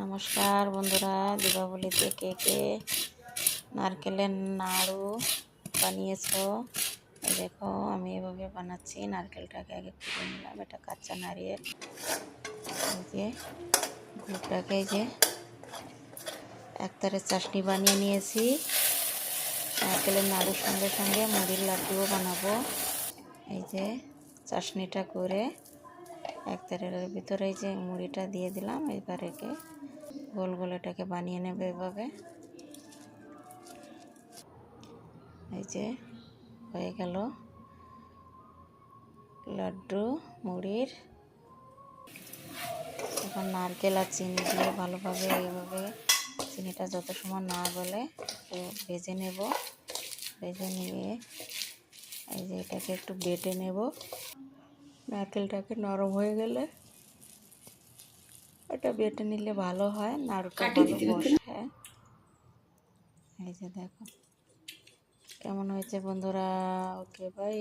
নমস্কার বন্ধুরা, দীপাবলিতে কে কে নারকেলের নাড়ু বানিয়েছো? এই দেখো, আমি এভাবে বানাচ্ছি। নারকেলটাকে আগে কুড়ে নিলাম, এটা কাঁচা নারিয়েল। এই যে গুড়টাকে এই যে একতারে চাশনি বানিয়ে নিয়েছি। নারকেলের নাড়ুর সঙ্গে সঙ্গে মুড়ির লাড্ডুও বানাবো। এই যে চাশনিটা করে একতারের ভিতরে এই যে মুড়িটা দিয়ে দিলাম। এবার একে গোল গোল এটাকে বানিয়ে নেবে এভাবে। এই যে হয়ে গেল লাড্ডু মুড়ির। এখন নারকেল আর চিনি দিয়ে ভালোভাবে এইভাবে চিনিটা যত সময় না গলে ভেজে নেব। ভেজে নিয়ে এই যে এটাকে একটু বেটে নেব। নারকেলটাকে নরম হয়ে গেলে এটা বেটে নিলে ভালো হয়, নাড়ুটা ভালো বসে। এই যে দেখো কেমন হয়েছে বন্ধুরা। Okay bye.